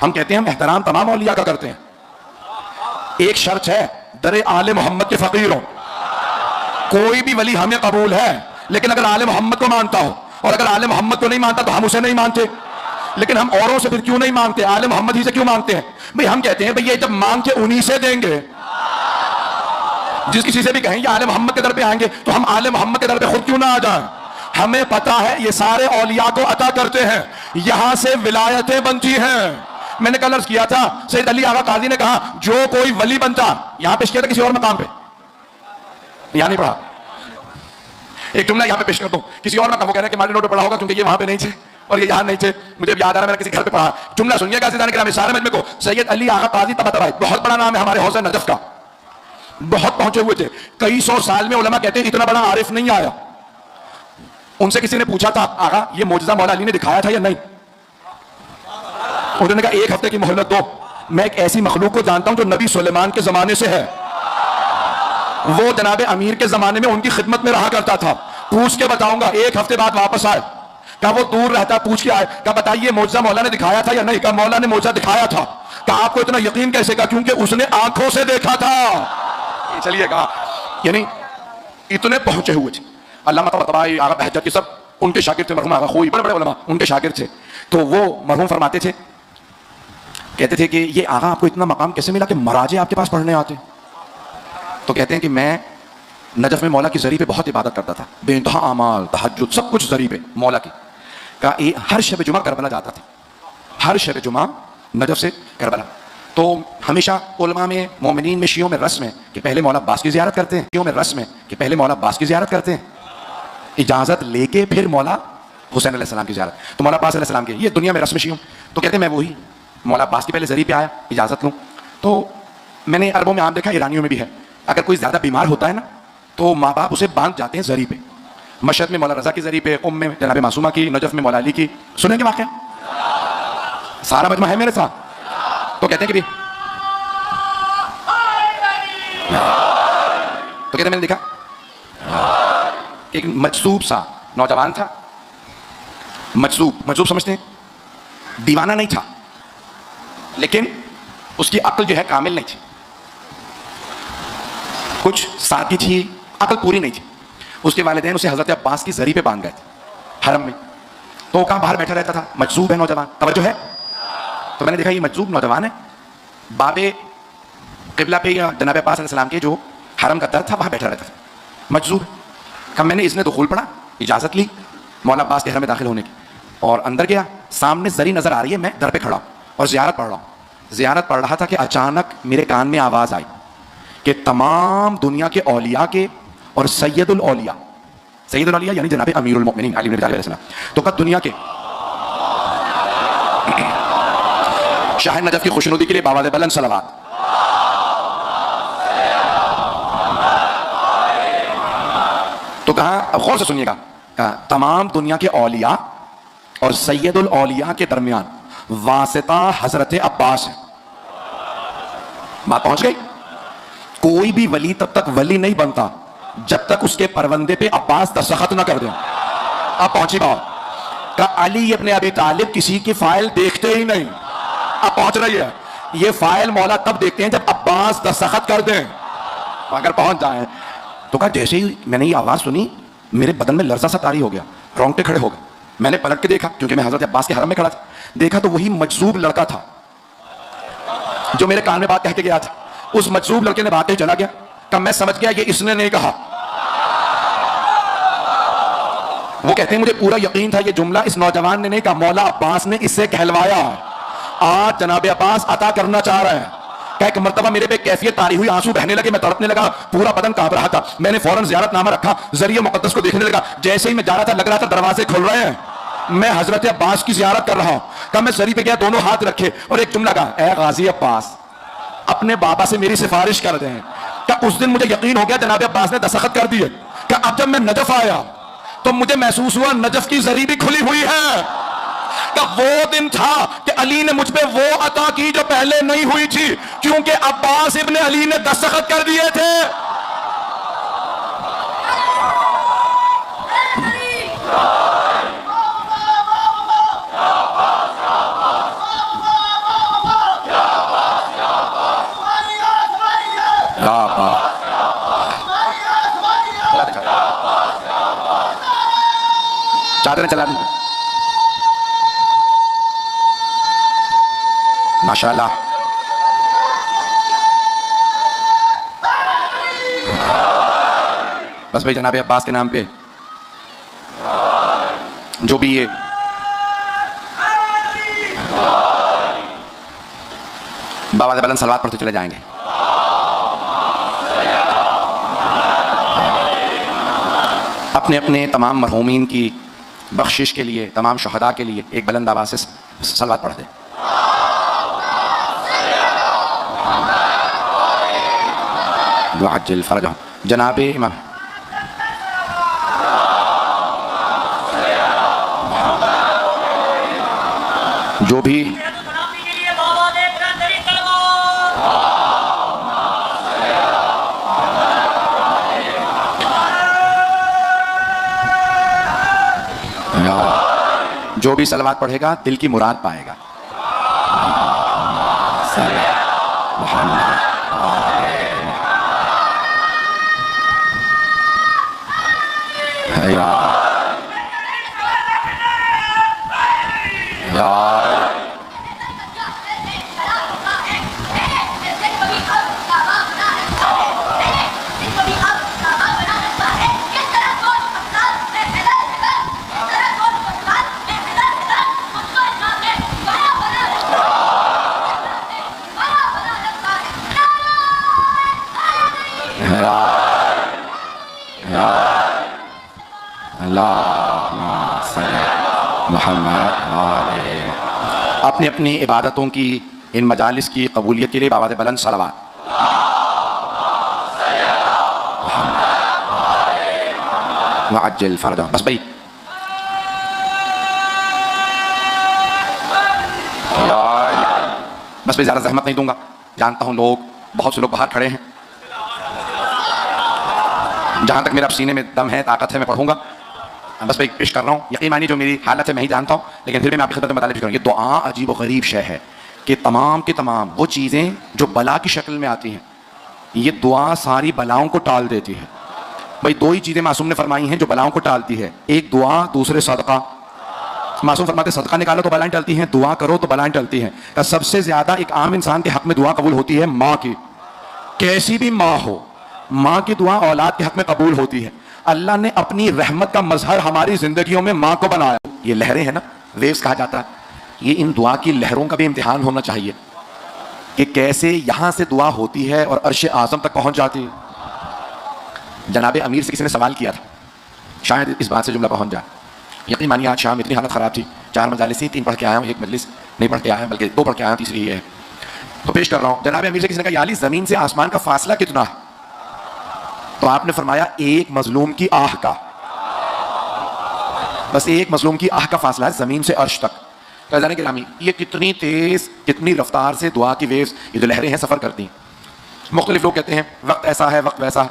हम कहते हैं हम एहतराम तमाम औलिया का करते हैं, एक शर्त है, दरे आले मोहम्मद के फकीर हो। कोई भी वली हमें कबूल है, लेकिन अगर आले मोहम्मद को मानता हो, और अगर आले मोहम्मद को नहीं मानता तो हम उसे नहीं मानते। लेकिन हम औरों से फिर क्यों नहीं मांगते, आले मोहम्मद ही से क्यों मांगते हैं? भाई हम कहते हैं भाई ये जब मांग के उन्हीं से देंगे। जिस किसी से भी कहें ये आले मोहम्मद के दर पे आएंगे, तो हम आले मोहम्मद के दर पे खुद क्यों ना आ जाएं? हमें पता है ये सारे औलिया को अता करते हैं, यहां से विलायतें बनती हैं। मैंने कल अर्ज किया था, सैयद अली आगा काजी ने कहा जो कोई वली बनता, यहां पेश किया था किसी और मकाम पे, यहां नहीं पढ़ा, एक जुमला यहां पे पेश कर दूं, किसी और मकाम, वो कह रहे हैं कि हमारे नोट पे पढ़ा होगा क्योंकि ये वहां पे नहीं थे और ये यहां नहीं थे, मुझे याद आ रहा है मैंने किसी घर पे पढ़ा। जुमला सुनिएगा सारे मजमे को, सैयद अली आगा काजी तबातबाई, बहुत बड़ा नाम है हमारे हौसला नजफ का, बहुत पहुंचे हुए थे, कई सौ साल में उलमा कहते हैं इतना बड़ा आरिफ नहीं आया। उनसे किसी ने पूछा था आगा ये मौजज़ा मौला अली ने दिखाया था या नहीं? उन्होंने कहा एक हफ्ते की मोहलत दो, मैं एक ऐसी मखलूक को जानता हूं जो नबी सुलेमान के जमाने से है, वो जनाबे अमीर के जमाने में उनकी खिदमत में रहा करता था, पूछ के बताऊंगा। एक हफ्ते बाद वापस आए, कहा वो दूर रहता, पूछ के आए, कहा बताइए मौजज़ा मौला ने दिखाया था या नहीं? कहा मौला ने मौजज़ा दिखाया था। कहा आपको इतना यकीन कैसे? कहा क्योंकि उसने आंखों से देखा था। चलिए कहा यानी इतने पहुंचे हुए थे। अल्लामा तबातबाई आगा बहजत के सब उनके शागिर्द थे, मरहूम आगा खोई बड़े बड़े उलमा उनके शागिर्द थे। तो वो मरहूम फरमाते थे, कहते थे कि ये आगा आपको इतना मकाम कैसे मिला कि मराजे आपके पास पढ़ने आते? तो कहते हैं कि मैं नजफ में मौला की जरी पे बहुत इबादत करता था, बेइंतहा अमाल तहज्जुद सब कुछ जरी पे मौला की। का हर शब जुमा करबला जाता था, हर शब जुमा नजफ से करबला। तो हमेशा उलमा में, मोमिनीन में, शियों में रस्म है कि पहले मौला अब्बास की ज़ियारत करते हैं, शियों में रस्म है कि पहले मौला अब्बास की ज़ियारत करते हैं, इजाज़त लेके फिर मौला हुसैन अलैहिस्सलाम की ज़ियारत। तो मौला अब्बास अलैहिस्सलाम की ये दुनिया में रस्म शियों। तो कहते हैं मैं वही मौला अब्बास की पहले जरी पे आया, इजाज़त लूँ। तो मैंने अरबों में आम देखा, ईरानियों में भी है, अगर कोई ज़्यादा बीमार होता है ना तो माँ बाप उसे बांध जाते हैं जरी पे। मशहद में मौला रज़ा की जरी पे, कुम में जनाब मासूमा की, नजफ में मौला अली की। सुनेंगे वाक़या? सारा मजमा है मेरे साथ। तो कहते हैं कि तो कहते मैंने देखा एक मजसूब सा नौजवान था, मजसूब समझते हैं, दीवाना नहीं था, लेकिन उसकी अक्ल जो है कामिल नहीं थी, कुछ सादगी थी, अक्ल पूरी नहीं थी। उसके वालिदैन उसे हजरत अब्बास की जरी पे बांध गए थे हरम में। तो वो कहाँ बाहर बैठा रहता था, मजसूब है नौजवान, तवज्जो है। तो मैंने देखा ये मजसूब नौजवान है, बाबे क़िबला पे या जनाब अब्बास अलैहिस्सलाम के जो हरम का दर था वहाँ बैठा रहता था, मजसूब। कब मैंने इसने दुखूल पढ़ा, इजाज़त ली मौला अब्बास के हरम में दाखिल होने की, और अंदर गया, सामने जरी नज़र आ रही है, मैं दर पे खड़ा हूँ और ज़ियारत पढ़ रहा हूँ। ज़ियारत पढ़ रहा था कि अचानक मेरे कान में आवाज़ आई कि तमाम दुनिया के औलिया के और सैयदुल औलिया यानी जनाब अमीरुल मोमिनीन अली इब्न अबी तालिब, तो कब दुनिया के शाह नजफ की खुशनुदी के लिए बावाज़ बुलंद सलावत। तो कहा, अब गौर से सुनिएगा, कहा तमाम दुनिया के औलिया और सैयदुल औलिया के दरमियान वासिता हजरत अब्बास है। बात पहुंच गई? कोई भी वली तब तक वली नहीं बनता जब तक उसके परवंदे पे अब्बास दस्तखत ना कर दें। अब पहुंची बात, का अली इब्न अबी तालिब किसी की फाइल देखते ही नहीं। अब पहुंच रही है, ये फाइल मौला तब देखते हैं जब अब्बास दस्तखत कर दें। अगर पहुंच जाए तो कहा जैसे ही मैंने ये आवाज़ सुनी मेरे बदन में लर्जा सा तारी हो गया, रोंगटे खड़े हो गए। मैंने पलट के देखा क्योंकि मैं हजरत अब्बास के हरम में खड़ा था, देखा तो वही मजसूब लड़का था जो मेरे कान में बात कह के गया था। उस मजसूब लड़के ने बात कही चला गया, कब मैं समझ गया ये इसने नहीं कहा। वो कहते हैं मुझे पूरा यकीन था ये जुमला इस नौजवान ने नहीं कहा, मौला अब्बास ने इससे कहलवाया। आज जनाब अब्बास अता करना चाह रहे हैं। एक मर्तबा मेरे पे कैफियत तारी हुई, आंसू बहने लगे, मैं तड़पने लगा, पूरा बदन कांप रहा था। मैंने फौरन ज़ियारतनामा रखा, जरिए मुक़द्दस को देखने लगा। जैसे ही मैं जा रहा था लग रहा था दरवाजे खुल रहे हैं, मैं हजरत अब्बास की ज़ियारत कर रहा हूं। कब मैं जरी पे गया, दोनों हाथ रखे और एक जुमला कहा, ए गाजी अब्बास अपने बाबा से मेरी सिफारिश कर दें। क्या उस दिन मुझे यकीन हो गया जनाब अब्बास ने दस्तखत कर दिए। क्या अब जब मैं नजफ आया तो मुझे महसूस हुआ नजफ की जरी भी खुली हुई है। का वो दिन था कि अली ने मुझ पे वो अता की जो पहले नहीं हुई थी, क्योंकि अब्बास इब्न अली ने दस्तखत कर दिए थे। चादरें चला दी। माशाल्लाह। बस भाई जनाब अब्बास के नाम पे जो भी ये बाबा से बुलंद सलवात पढ़ते चले जाएंगे। अपने अपने तमाम मरहूमीन की बख्शिश के लिए, तमाम शहदा के लिए एक बुलंद आवाज़ से सलवात पढ़ दें। वअज्जिल फरजहम। जनाब इमाम जो भी जो भी सलवात पढ़ेगा दिल की मुराद पाएगा। अपनी अपनी इबादतों की इन मजालिस की कबूलियत के लिए बाबा बुलंद सलवात। वअज्जिल फरजहम। बस भाई ज़्यादा ज़हमत नहीं दूंगा। जानता हूँ लोग, बहुत से लोग बाहर खड़े हैं। जहाँ तक मेरा सीने में दम है, ताकत है, मैं पढ़ूंगा। बस भाई पेश कर रहा हूँ। यकीन मानिए जो मेरी हालत है मैं ही जानता हूँ, लेकिन फिर भी मैं आपकी खिदमत में बताने करूँगा। ये दुआ अजीब व गरीब शय है कि तमाम की तमाम वो चीज़ें जो बला की शक्ल में आती हैं, ये दुआ सारी बलाओं को टाल देती है। भाई दो ही चीज़ें मासूम ने फरमाई हैं जो बलाओं को टालती है, एक दुआ, दूसरे सदका। मासूम फरमाते सदका निकालो तो बलाएं टलती हैं, दुआ करो तो बलाएं टलती हैं। तो सबसे ज़्यादा एक आम इंसान के हक़ में दुआ कबूल होती है माँ की। कैसी भी माँ हो, माँ की दुआ औलाद के हक़ में कबूल होती है। अल्लाह ने अपनी रहमत का मजहर हमारी जिंदगियों में माँ को बनाया। ये लहरें हैं ना, वेव्स कहा जाता है, ये इन दुआ की लहरों का भी इम्तिहान होना चाहिए कि कैसे यहाँ से दुआ होती है और अर्श आज़म तक पहुँच जाती है। जनाब अमीर से किसी ने सवाल किया था, शायद इस बात से जुमला पहुँच जाए। यकीन मानिए आज शाम इतनी हालत ख़राब थी, 4 मजालिस थी, 3 पढ़ के आया हूँ, 1 मजलिस नहीं पढ़ के आया बल्कि 2 पढ़ के आया हूँ, तीसरी ये है तो पेश कर रहा हूँ। जनाब अमीर से किसी ने कहा याली ज़मीन से आसमान का फासला कितना है? तो आपने फरमाया एक मजलूम की आह का, बस एक मजलूम की आह का फासला है ज़मीन से अर्श तक। तो जाने के रामी ये कितनी तेज़, कितनी रफ्तार से दुआ की वेव्स, ये जो लहरें हैं, सफ़र करती हैं। मुख्तलिफ लोग कहते हैं वक्त ऐसा है, वक्त वैसा।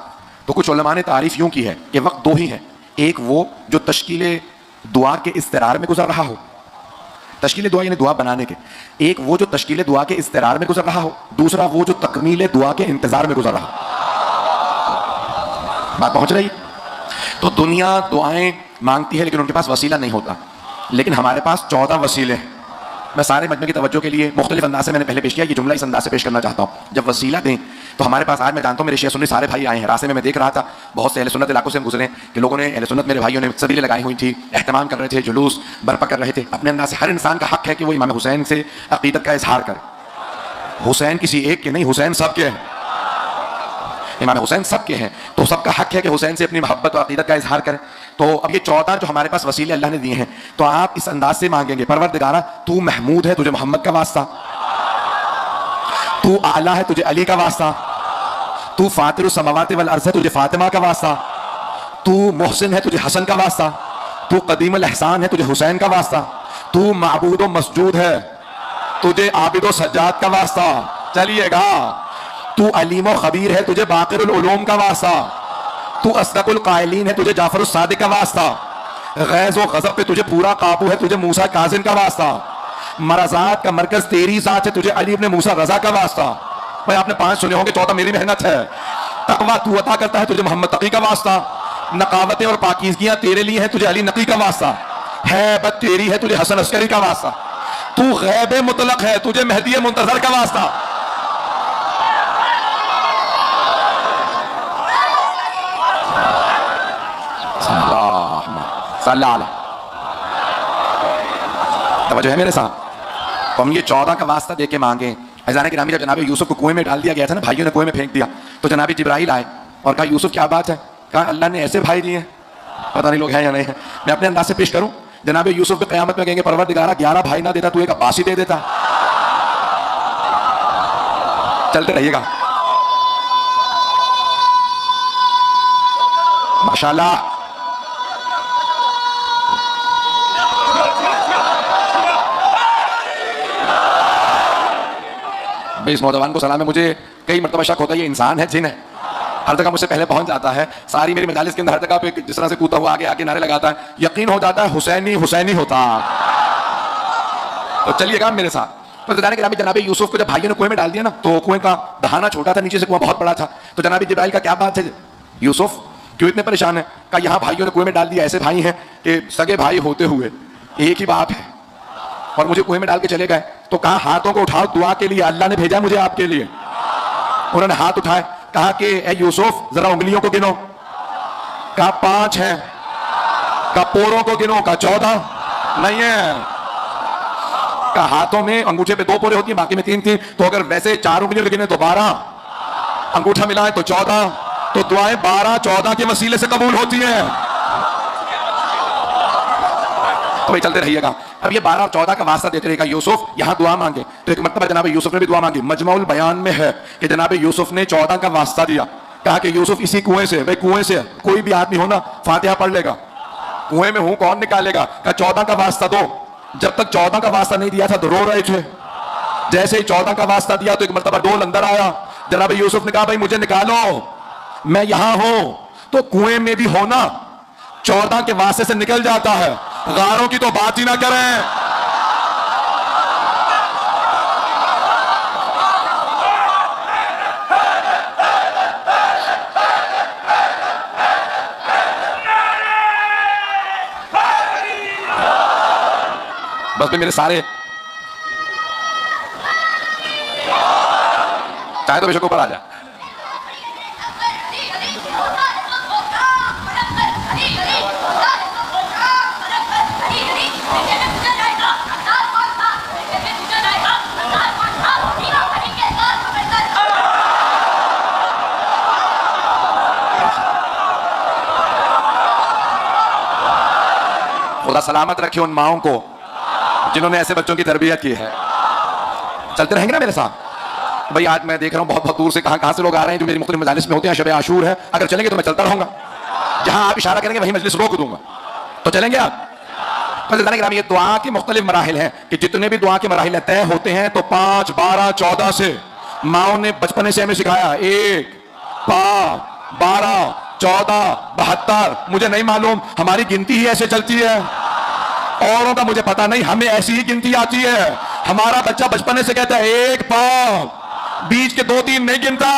तो कुछ उलमा ने तारीफ़ यूँ की है कि वक्त 2 ही है, एक वो जो तश्कील दुआ के इस्तरार में गुजर रहा हो, तश्कील दुआ यानी दुआ बनाने के, एक वो जो तश्कील दुआ के इस्तरार में गुजर रहा हो, दूसरा वो जो तकमील दुआ के इंतज़ार में गुजर रहा हो। बात पहुंच रही? तो दुनिया दुआएं मांगती है लेकिन उनके पास वसीला नहीं होता, लेकिन हमारे पास 14 वसीले हैं। मैं सारे मजमे की तवज्जो के लिए मुख्तलिफ अंदाज से मैंने पहले पेश किया, ये जुमला इस अंदाज से पेश करना चाहता हूँ। जब वसीला दें तो हमारे पास, आज मैं जानता हूँ मेरे शिया सुन्नी सारे भाई आए हैं, रास्ते में मैं देख रहा था बहुत से अहले सुन्नत इलाकों से हम गुजरे कि लोगों ने, अहले सुन्नत मेरे भाइयों ने सबीलें लगाई हुई थी, एहतमाम कर रहे थे, जुलूस बर्पा कर रहे थे अपने अंदाज से। हर इंसान का हक है कि वो इमाम हुसैन से अकीदत का इजहार करे। हुसैन किसी एक के नहीं, हुसैन सब के हैं, इमाम हुसैन सब के हैं, तो सबका हक है कि हुसैन से अपनी मोहब्बत और अकीदत का इजहार करें। तो अब ये 14 जो हमारे पास वसीले अल्लाह ने दिए हैं, तो आप इस अंदाज से मांगेंगे, परवरदिगारा तू महमूद है, तुझे मोहम्मद का वास्ता, तू आला है, तुझे अली का वास्ता, तू फातिरुस समावाति वल अर्ज़ है, तुझे फातिमा का वास्ता, तू मुहसिन है, तुझे हसन का वास्ता, तू कदीमुल एहसान है, तुझे हुसैन का वास्ता, तू माबूद व मसजूद है, तुझे आबिद व सज्जाद का वास्ता। चलिएगा, तू अलीम व खबीर है, तुझे बाक़िरुल उलूम का वास्ता, तू अस्दक़ुल क़ाइलीन है, तुझे जाफ़रुस सादिक़ का वास्ता, गैज़ व ग़ज़ब पे तुझे पूरा काबू है, तुझे मूसा काज़िम का वास्ता, मरज़ात का मरकज़ तेरी ज़ात है, तुझे अली इब्न मूसा रज़ा का वास्ता। भाई आपने 5 सुने होंगे, 14 मेरी मेहनत है। तक़वा तू अता करता है, तुझे मोहम्मद तक़ी का वास्ता, नकावतें और पाकीज़गियाँ तेरे लिए है, तुझे अली नक़ी का वास्ता। हैबत तेरी है, तुझे हसन अस्करी का वास्ता। तू गैब मुतलक है, तुझे मेहदी मुंतजर का वास्ता। तवज्जो है मेरे साथ। तो हम ये 14 का वास्ता दे के मांगे। अज़ान गिरामी, जब जनाब यूसुफ को कुएं में डाल दिया गया था ना, भाइयों ने कुएं में फेंक दिया, तो जनाब जिब्राइल आए और कहा यूसुफ क्या बात है? कहा अल्लाह ने ऐसे भाई दिए, पता नहीं लोग हैं या नहीं है। मैं अपने अंदाज से पेश करूं, जनाब यूसुफ को क़यामत में कहेंगे परवरदिगारा 11 भाई ना देता, तू एक अब्बासी दे देता। चलते रहिएगा माशाल्लाह। इस नौजवान को सलाम है। मुझे कई मरतबा शक होता है ये इंसान है जिन है, हर जगह मुझसे पहले पहुंच जाता है। सारी मेरी मजालिस के अंदर हर जगह पे जिस तरह से कूदता हुआ आगे आगे नारे लगाता है, यकीन हो जाता है हुसैनी हुसैनी होता। तो चलिएगा मेरे साथ। तो जनाब यूसुफ को जब भाइयों ने कुएं में डाल दिया ना, तो कुएं का दहाना छोटा था, नीचे से कुआं बहुत बड़ा था। तो जनाब जिब्राइल का क्या बात है यूसुफ, क्यों इतने परेशान है? कहा यहाँ भाइयों ने कुएं में डाल दिया, ऐसे भाई हैं कि सगे भाई होते हुए एक ही बाप है, और मुझे कुएं में डाल के चले गए। तो कहा हाथों को उठाओ दुआ के लिए, अल्लाह ने भेजा मुझे आपके लिए। उन्होंने हाथ उठाए, कहा कि ए यूसुफ जरा उंगलियों को गिनो। कहा 5 हैं। कहा पोरों को गिनो। कहा 14 नहीं है। कहा हाथों में अंगूठे पे 2 पोरे होती है, बाकी में 3 थी, तो अगर वैसे 4 उंगलियों गिने तो 12, अंगूठा मिलाए तो 14, तो दुआएं 12-14 के वसीले से कबूल होती हैं। तो भाई चलते रहिएगा। अब ये 12 और 14 का वास्ता देते रहेगा यूसुफ, यहाँ दुआ मांगे। तो एक मरतबा जनाब यूसुफ ने भी दुआ मांगी। मजमुल बयान में है कि जनाब यूसुफ ने 14 का वास्ता दिया। कहा कि यूसुफ इसी कुएं से, भाई कुएं से कोई भी आदमी हो ना फातिहा पढ़ लेगा, कुएं में हूं कौन निकालेगा। कहा 14 का वास्ता दो। जब तक 14 का वास्ता नहीं दिया था तो रो रहे थे। जैसे ही 14 का वास्ता दिया तो एक मरतबा डोल अंदर आया। जनाब यूसुफ ने कहा भाई मुझे निकालो, मैं यहां हूं। तो कुएं में भी होना 14 के वास्ते से निकल जाता है, गारों की तो बात ही ना करें। बस भी मेरे सारे चाहे तो बेशक ऊपर आ जा। खुदा सलामत रखे उन माओं को जिन्होंने ऐसे बच्चों की तरबियत की है। चलते रहेंगे ना मेरे साथ। भाई आज मैं देख रहा हूँ बहुत बहुत दूर से कहां से लोग आ रहे हैं जो मेरी मुख्तलिफ मजालिस में होते हैं। शब आशूर है, अगर चलेंगे तो मैं चलता रहूंगा, जहां आप इशारा करेंगे वहीं मजलिस रोक दूंगा। तो चलेंगे आप। ये दुआ के मुख्तलिफ मराहिल हैं कि जितने भी दुआ के मराहिल तय होते हैं तो 5, 12, 14 से माओ ने बचपने से हमें सिखाया। 1, 5, 12, 14, 72, मुझे नहीं मालूम, हमारी गिनती ही ऐसे चलती है। औरों का मुझे पता नहीं, हमें ऐसी ही गिनती आती है। हमारा बच्चा बचपने से कहता है 1 5, बीच के 2 3 नहीं गिनता।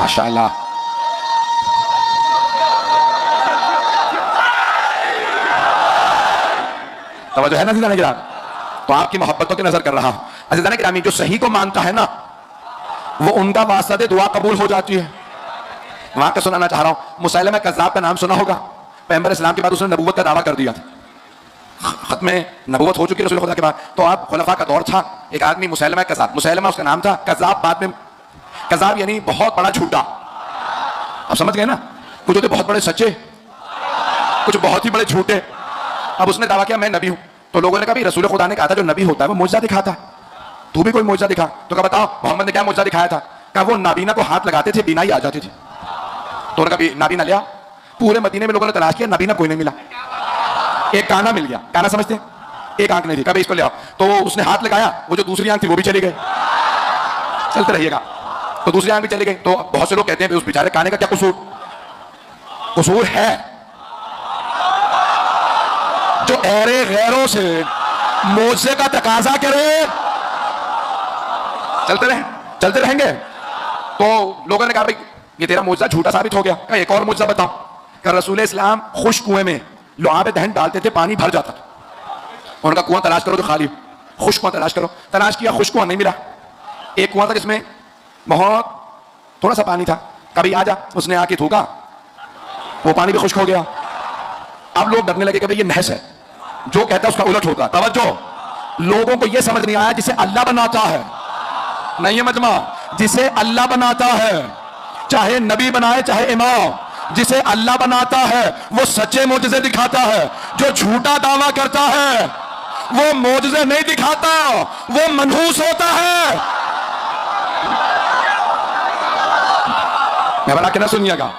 माशाअल्लाह। तवज्जो है ना अज़ीज़ान किराम? तो आपकी मोहब्बतों की नजर कर रहा हूं। अज़ीज़ान किरामी, जो सही को मानता है ना वो उनका वास्ता दे दुआ कबूल हो जाती है। वहां का सुनाना चाह रहा हूं। मुसैलमा कज़्ज़ाब का नाम सुना होगा। पैगंबर इस्लाम के बाद उसने नबूवत का दावा कर दिया था। खत्म नबूवत हो चुकी रसूल खुदा के बाद। तो आप खुलफा का दौर था। एक आदमी मुसैलमा कज़्ज़ाब, मुसैलमा उसका नाम था, कज़्ज़ाब बाद में, कज़्ज़ाब यानी बहुत बड़ा झूठा। आप समझ गए ना? कुछ होते बहुत बड़े सच्चे, कुछ बहुत ही बड़े झूठे। अब उसने दावा किया मैं नबी हूं। तो लोगों ने कहा भाई रसूल खुदा ने कहा था जो नबी होता है वो मौजज़ा दिखाता है, तू भी कोई मौजज़ा दिखा। तो कहा बताओ मोहम्मद ने क्या मौजज़ा दिखाया था? कहा वो नाबीना को हाथ लगाते थे, बीनाई आ जाती थी। तो उन्होंने कहा नाबीना लिया। पूरे मदीने में लोगों ने तलाश किया, नाबीना कोई नहीं मिला। एक काना मिल गया। काना समझते हैं? एक आंख नहीं थी, कभी इसको ले आओ, तो उसने हाथ लगाया, वो जो दूसरी आंख थी वो भी चली गई। चलते रहिएगा। तो दूसरी आंख भी चली गई। तो बहुत से लोग कहते हैं उस बेचारे काने का क्या कसूर? कसूर है जो ऐरे गैरों से मोजे का तकाजा करे। चलते रहेंगे। तो लोगों ने कहा भाई ये तेरा मोजा झूठा साबित हो गया, कहा एक और मोजा बताओ। कहा रसूल इस्लाम खुश कुएं में लुआब दहन डालते थे, पानी भर जाता था। उनका कुआं तलाश करो तो खाली, खुश कुआं तलाश करो। तलाश किया, खुश कुआं नहीं मिला। एक कुआं था जिसमें बहुत थोड़ा सा पानी था, कभी आ जा, उसने आके थूका, वो पानी भी खुश्क हो गया। अब लोग डरने लगे कि भाई ये नहस है, जो कहता है उसका उलट होता। तवज्जो, लोगों को यह समझ नहीं आया जिसे अल्लाह बनाता है, नहीं है मजमा, जिसे अल्लाह बनाता है, चाहे नबी बनाए चाहे इमाम, जिसे अल्लाह बनाता है वो सच्चे मोजज़े दिखाता है। जो झूठा दावा करता है वो मोजज़े नहीं दिखाता, वो मनहूस होता है। मैं बना के ना सुनिएगा,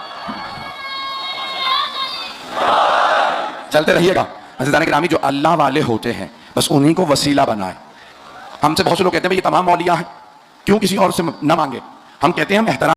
चलते रहिएगा। अज़ीज़ान गिरामी, जो अल्लाह वाले होते हैं बस उन्हीं को वसीला बनाए। हमसे बहुत से लोग कहते हैं भाई ये तमाम मौलिया हैं, क्यों किसी और से ना मांगे? हम कहते हैं हम एहतराम